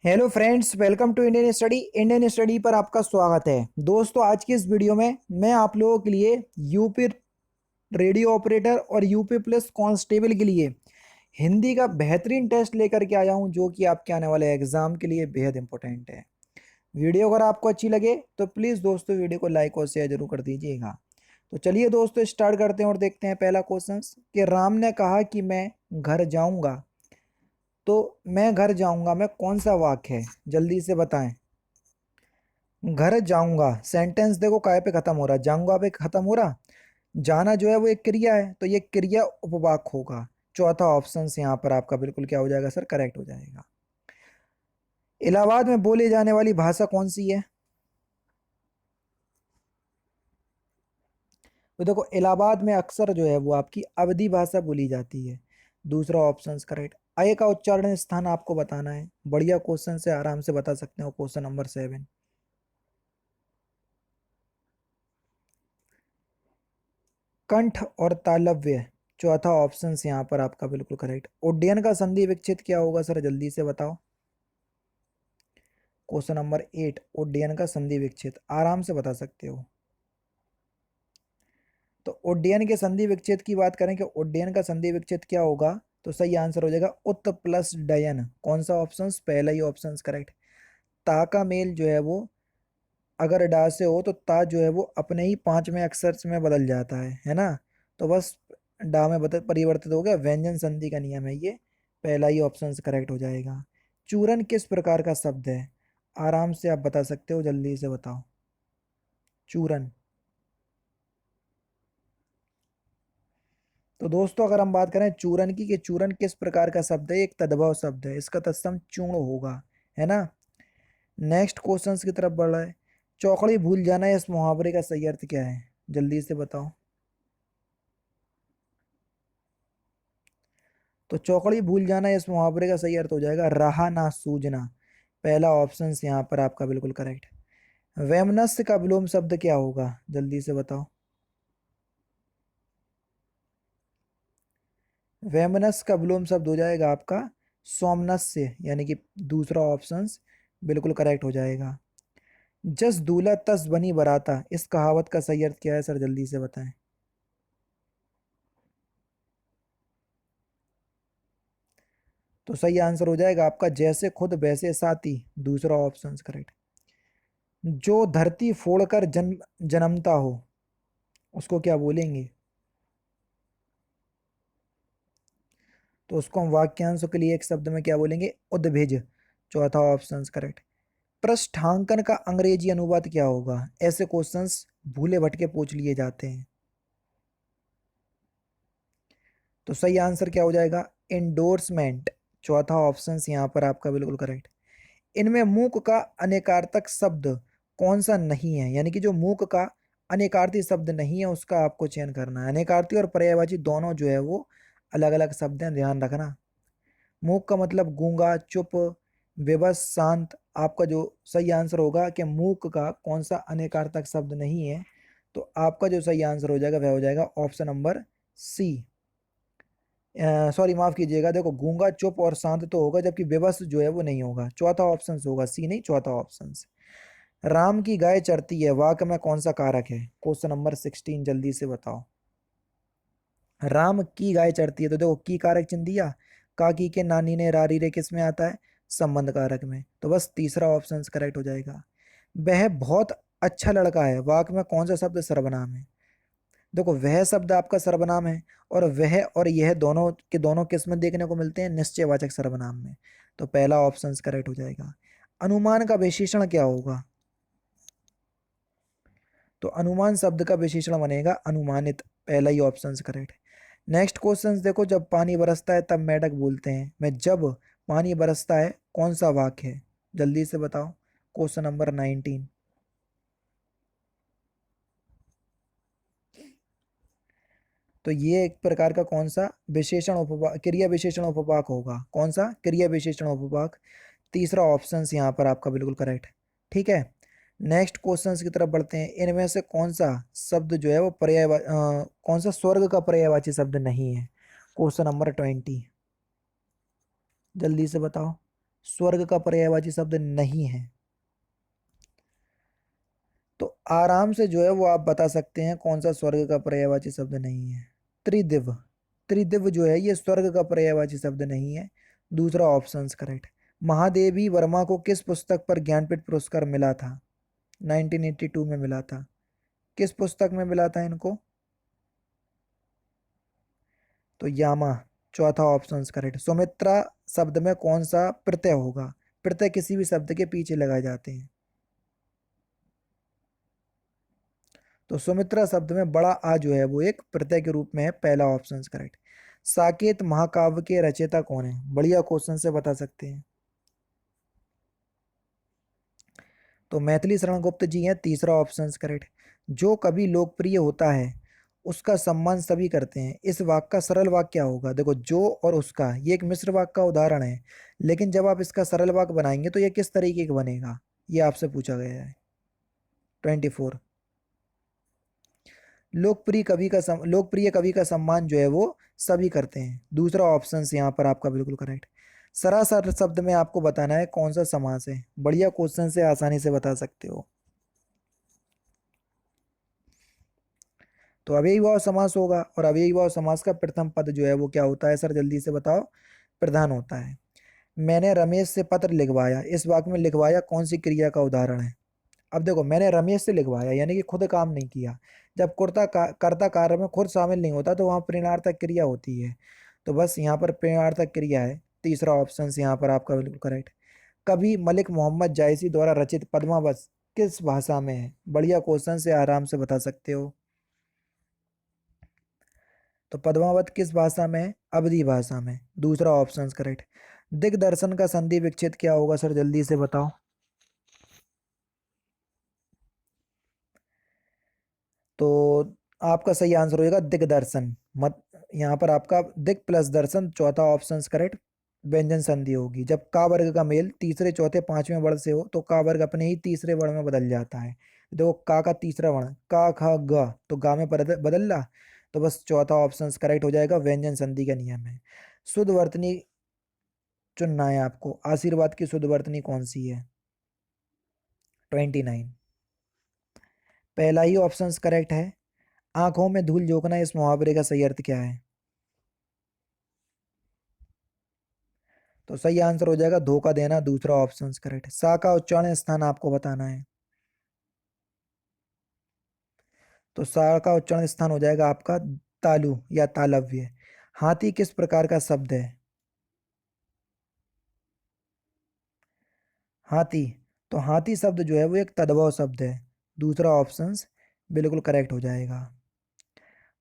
Hello friends, welcome to Indian study पर आपका स्वागत है। दोस्तों, आज की इस वीडियो में मैं आप लोगों के लिए यूपी रेडियो ऑपरेटर और यूपी प्लस कांस्टेबल के लिए हिंदी का बेहतरीन टेस्ट लेकर के आया हूं, जो कि आपके आने वाले एग्जाम के लिए बेहद इंपॉर्टेंट है। वीडियो अगर आपको अच्छी लगे तो प्लीज़ दोस्तों वीडियो को लाइक और शेयर जरूर कर दीजिएगा। तो चलिए दोस्तों, स्टार्ट करते हैं और देखते हैं पहला क्वेश्चन कि राम ने कहा कि मैं घर जाऊंगा। तो मैं घर जाऊंगा में कौन सा वाक्य है, जल्दी से बताएं। घर जाऊंगा सेंटेंस देखो काय पे खत्म हो रहा है, जाऊंगा पे खत्म हो रहा। जाना जो है वो एक क्रिया है, तो ये क्रिया उपवाक होगा। चौथा ऑप्शन से यहाँ पर आपका बिल्कुल क्या हो जाएगा सर, करेक्ट हो जाएगा। इलाहाबाद में बोली जाने वाली भाषा कौन सी है? तो देखो, इलाहाबाद में अक्सर जो है वो आपकी अवधी भाषा बोली जाती है। दूसरा ऑप्शन करेक्ट। अय का उच्चारण स्थान आपको बताना है। बढ़िया क्वेश्चन से आराम से बता सकते हो। क्वेश्चन नंबर 7, कंठ और तालव्य। चौथा ऑप्शन यहाँ पर आपका बिल्कुल करेक्ट। उड्डयन का संधि विच्छेद क्या होगा सर, जल्दी से बताओ। क्वेश्चन नंबर 8, उड्डयन का संधि विच्छेद आराम से बता सकते हो। तो उड्डयन के संधि विच्छेद की बात करें कि उड्डयन का संधि विच्छेद क्या होगा, तो सही आंसर हो जाएगा उत प्लस डयन। कौन सा ऑप्शन? पहला ही ऑप्शन करेक्ट। ता का मेल जो है वो अगर डा से हो तो ता जो है वो अपने ही पांचवें अक्षर में बदल जाता है ना। तो बस डा में बदल परिवर्तित हो गया। व्यंजन संधि का नियम है ये। पहला ही ऑप्शन करेक्ट हो जाएगा। चूरन किस प्रकार का शब्द है? आराम से आप बता सकते हो, जल्दी से बताओ। चूरन। तो दोस्तों, अगर हम बात करें चूरन की कि चूरन किस प्रकार का शब्द है, एक तद्भव शब्द है, इसका तत्सम चूर्ण होगा, है ना। नेक्स्ट क्वेश्चंस की तरफ बढ़ रहा है। चौकड़ी भूल जाना इस मुहावरे का सही अर्थ क्या है, जल्दी से बताओ। तो चौकड़ी भूल जाना इस मुहावरे का सही अर्थ हो जाएगा रहा ना सूझना। पहला ऑप्शन यहाँ पर आपका बिल्कुल करेक्ट। वैमनस्य का विलोम शब्द क्या होगा, जल्दी से बताओ। वैमनस्य का विलोम शब्द हो जाएगा आपका सोमनस्य, यानी कि दूसरा ऑप्शन बिल्कुल करेक्ट हो जाएगा। जस दूल्हा तस बनी बराता, इस कहावत का सही अर्थ क्या है सर, जल्दी से बताएं। तो सही आंसर हो जाएगा आपका जैसे खुद वैसे साथी। दूसरा ऑप्शन करेक्ट। जो धरती फोड़कर जन्मता हो, उसको क्या बोलेंगे? तो उसको हम वाक्यांशों के लिए एक शब्द में क्या बोलेंगे? उद्भिज। चौथा ऑप्शन करेक्ट। पृष्ठांकन का अंग्रेजी अनुवाद क्या होगा? ऐसे क्वेश्चंस भूले भटके पूछ लिए जाते हैं। तो सही आंसर क्या हो जाएगा? इंडोर्समेंट। चौथा ऑप्शन यहाँ पर आपका बिल्कुल करेक्ट। इनमें मूक का अनेकार्थक शब्द कौन सा नहीं है, यानी कि जो मूक का अनेकार्थी शब्द नहीं है उसका आपको चयन करना है। अनेकार्थी और पर्यायवाची दोनों जो है वो अलग अलग शब्द हैं, ध्यान रखना। मूक का मतलब गूंगा, चुप, विवश, शांत। आपका जो सही आंसर होगा कि मूक का कौन सा अनेकार्थक शब्द नहीं है, तो आपका जो सही आंसर हो जाएगा वह हो जाएगा ऑप्शन नंबर सी। सॉरी, माफ कीजिएगा। देखो, गूंगा, चुप और शांत तो होगा, जबकि बेबस जो है वो नहीं होगा। चौथा ऑप्शन होगा सी, नहीं चौथा ऑप्शन। राम की गाय चरती है, वाक्य में कौन सा कारक है? क्वेश्चन नंबर 16, जल्दी से बताओ। राम की गाय चरती है, तो देखो की कारक चिन्ह दिया। काकी के नानी ने रारी रे किस में आता है? संबंध कारक में। तो बस तीसरा ऑप्शन करेक्ट हो जाएगा। वह बहुत अच्छा लड़का है, वाक्य में कौन सा शब्द सर्वनाम है? देखो, वह शब्द आपका सर्वनाम है, और वह और यह दोनों के दोनों किस में देखने को मिलते हैं? निश्चयवाचक सर्वनाम में। तो पहला ऑप्शन करेक्ट हो जाएगा। अनुमान का विशेषण क्या होगा? तो अनुमान शब्द का विशेषण बनेगा अनुमानित। पहला ही ऑप्शन करेक्ट। नेक्स्ट क्वेश्चन देखो, जब पानी बरसता है तब मेंढक बोलते हैं। मैं जब पानी बरसता है कौन सा वाक्य है, जल्दी से बताओ। Question number 19। तो ये एक प्रकार का कौन सा विशेषण उपवाक, क्रिया विशेषण उपवाक होगा? कौन सा क्रिया विशेषण उपवाक? तीसरा ऑप्शन यहाँ पर आपका बिल्कुल करेक्ट। ठीक है। नेक्स्ट क्वेश्चंस की तरफ बढ़ते हैं। इनमें से कौन सा शब्द जो है वो कौन सा स्वर्ग का पर्यायवाची शब्द नहीं है? क्वेश्चन नंबर 20, जल्दी से बताओ। स्वर्ग का पर्यायवाची शब्द नहीं है। तो आराम से जो है वो आप बता सकते हैं कौन सा स्वर्ग का पर्यायवाची शब्द नहीं है। त्रिदिव। त्रिदिव जो है ये स्वर्ग का पर्यायवाची शब्द नहीं है। दूसरा ऑप्शन करेक्ट। महादेवी वर्मा को किस पुस्तक पर ज्ञानपीठ पुरस्कार मिला था? 1982 में मिला था। किस पुस्तक में मिला था इनको? तो यामा। चौथा ऑप्शन करेक्ट। सुमित्रा शब्द में कौन सा प्रत्यय होगा? प्रत्यय किसी भी शब्द के पीछे लगाए जाते हैं। तो सुमित्रा शब्द में बड़ा आ जो है वो एक प्रत्यय के रूप में है। पहला ऑप्शन करेक्ट। साकेत महाकाव्य के रचयिता कौन है? बढ़िया क्वेश्चन से बता सकते हैं। तो मैथिली शरण गुप्त जी हैं। तीसरा ऑप्शन करेक्ट। जो कभी लोकप्रिय होता है उसका सम्मान सभी करते हैं। इस वाक्य का सरल वाक्य क्या होगा? देखो, जो और उसका ये एक मिश्र वाक्य का उदाहरण है, लेकिन जब आप इसका सरल वाक्य बनाएंगे तो ये किस तरीके का बनेगा, ये आपसे पूछा गया है। 24। लोकप्रिय कवि का सम्मान जो है वो सभी करते हैं। दूसरा ऑप्शन यहाँ पर आपका बिल्कुल करेक्ट। सरासर शब्द में आपको बताना है कौन सा समास है। बढ़िया क्वेश्चन से आसानी से बता सकते हो। तो अव्ययी भाव समास होगा, और अव्ययी भाव समास का प्रथम पद जो है वो क्या होता है सर, जल्दी से बताओ? प्रधान होता है। मैंने रमेश से पत्र लिखवाया, इस वाक्य में लिखवाया कौन सी क्रिया का उदाहरण है? अब देखो, मैंने रमेश से लिखवाया यानी कि खुद काम नहीं किया। जब कर्ता कार्य में खुद शामिल नहीं होता तो वहां प्रेरणार्थक क्रिया होती है। तो बस यहाँ पर प्रेरणार्थक क्रिया है। तीसरा ऑप्शन यहाँ पर आपका बिल्कुल करेक्ट। कभी मलिक मोहम्मद जायसी द्वारा रचित पद्मावत किस भाषा में है? बढ़िया क्वेश्चन से आराम से बता सकते हो। तो पद्मावत किस भाषा में है? अवधी भाषा में। दूसरा ऑप्शन करेक्ट। दिग्दर्शन का संधि विच्छेद क्या होगा सर, जल्दी से बताओ? तो आपका सही आंसर होगा दिग्दर्शन। मत यहाँ पर आपका दिग प्लस दर्शन, चौथा ऑप्शन करेक्ट। व्यंजन संधि होगी जब का वर्ग का मेल तीसरे चौथे पांचवें वर्ण से हो तो का वर्ग अपने ही तीसरे वर्ण में बदल जाता है। देखो, का तीसरा वर्ण का खा ग, तो गा में बदल रहा। तो बस चौथा ऑप्शन करेक्ट हो जाएगा। व्यंजन संधि का नियम है। शुद्ध वर्तनी चुनना है आपको। आशीर्वाद की शुद्ध वर्तनी कौन सी है? 29। पहला ही ऑप्शन करेक्ट है। आंखों में धूल झोंकना, इस मुहावरे का सही अर्थ क्या है? तो सही आंसर हो जाएगा धोखा देना। दूसरा ऑप्शन करेक्ट। सा का उच्चारण स्थान आपको बताना है। तो सा का उच्चारण स्थान हो जाएगा आपका तालु या तालव्य। हाथी किस प्रकार का शब्द है? हाथी। तो हाथी शब्द जो है वो एक तद्भव शब्द है। दूसरा ऑप्शन बिल्कुल करेक्ट हो जाएगा।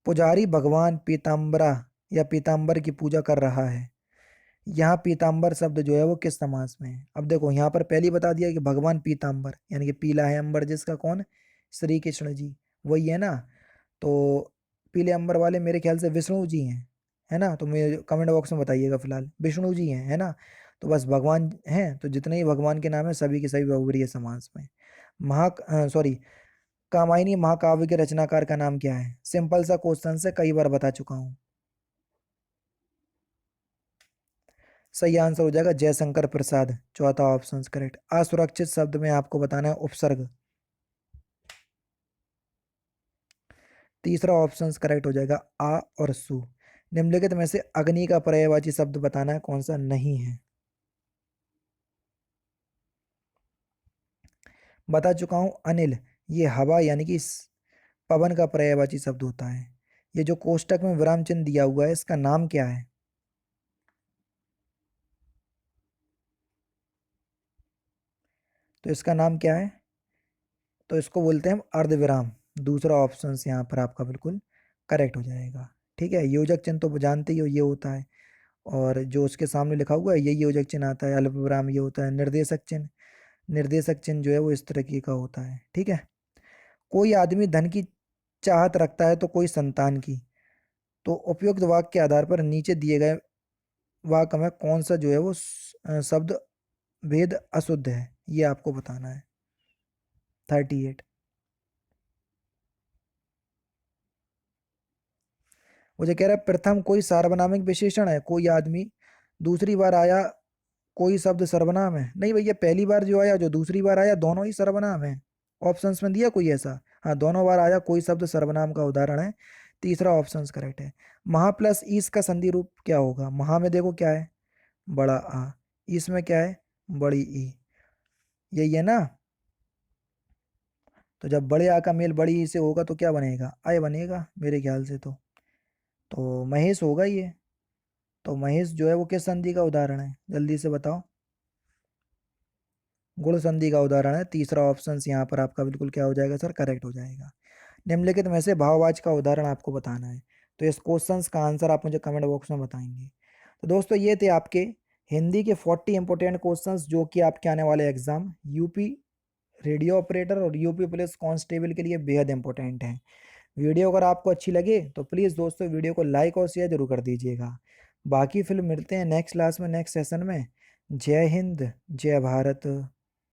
पुजारी भगवान पीताम्बरा या पीताम्बर की पूजा कर रहा है, यहाँ पीताम्बर शब्द जो है वो किस समास में है? अब देखो, यहाँ पर पहले ही बता दिया कि भगवान पीताम्बर यानी कि पीला है अंबर जिसका, कौन? श्री कृष्ण जी, वही है ना। तो पीले अंबर वाले मेरे ख्याल से विष्णु जी हैं, है ना। तो मेरे कमेंट बॉक्स में बताइएगा, फिलहाल विष्णु जी हैं, है ना। तो बस भगवान हैं, तो जितने ही भगवान के नाम है सभी के सभी बहुब्रीहि समास में। सॉरी, कामायनी महाकाव्य के रचनाकार का नाम क्या है? सिंपल सा क्वेश्चन से कई बार बता चुका हूँ। सही आंसर हो जाएगा जयशंकर प्रसाद। चौथा ऑप्शन करेक्ट। असुरक्षित शब्द में आपको बताना है उपसर्ग। तीसरा ऑप्शन करेक्ट हो जाएगा आ और सु। निम्नलिखित में से अग्नि का पर्यायवाची शब्द बताना है कौन सा नहीं है? बता चुका हूं अनिल। ये हवा यानी कि पवन का पर्यायवाची शब्द होता है। ये जो कोष्टक में विराम चिन्ह दिया हुआ है इसका नाम क्या है? तो इसका नाम क्या है? तो इसको बोलते हैं हम अर्धविराम। दूसरा ऑप्शन यहाँ पर आपका बिल्कुल करेक्ट हो जाएगा। ठीक है, योजक चिन्ह तो जानते ही हो ये होता है, और जो उसके सामने लिखा हुआ है यही योजक चिन्ह आता है। अल्प विराम ये होता है। निर्देशक चिन्ह, निर्देशक चिन्ह जो है वो इस तरीके का होता है। ठीक है। कोई आदमी धन की चाहत रखता है तो कोई संतान की। तो उपयुक्त वाक्य के आधार पर नीचे दिए गए वाक्य में कौन सा जो है वो शब्द भेद अशुद्ध है, ये आपको बताना है। 38। मुझे कह रहा है प्रथम कोई सार्वनामिक विशेषण है। कोई आदमी दूसरी बार आया कोई शब्द सर्वनाम है? नहीं भैया, पहली बार जो आया, जो दूसरी बार आया, दोनों ही सर्वनाम है। ऑप्शंस में दिया कोई ऐसा? हाँ, दोनों बार आया कोई शब्द सर्वनाम का उदाहरण है। तीसरा ऑप्शन करेक्ट है। महा प्लस ईस का संधि रूप क्या होगा? महा में देखो क्या है, बड़ा आ। ईस में क्या है, बड़ी ई। यही है ना? तो जब बड़े आ का मेल बड़ी ई से होगा तो क्या बनेगा? आय बनेगा मेरे ख्याल से तो महेश होगा ये। तो महेश जो है वो किस संधि का उदाहरण है, जल्दी से बताओ। गुण संधि का उदाहरण है। तीसरा ऑप्शन यहाँ पर आपका बिल्कुल क्या हो जाएगा सर, करेक्ट हो जाएगा। निम्नलिखित में से भाववाचक का उदाहरण आपको बताना है। तो इस क्वेश्चन का आंसर आप मुझे कमेंट बॉक्स में बताएंगे। तो दोस्तों ये थे आपके हिंदी के 40 इंपॉर्टेंट क्वेश्चंस जो कि आपके आने वाले एग्जाम यूपी रेडियो ऑपरेटर और यूपी पुलिस कांस्टेबल के लिए बेहद इंपॉर्टेंट हैं। वीडियो अगर आपको अच्छी लगे तो प्लीज़ दोस्तों वीडियो को लाइक और शेयर जरूर कर दीजिएगा। बाकी फिर मिलते हैं नेक्स्ट क्लास में, नेक्स्ट सेशन में। जय हिंद, जय भारत।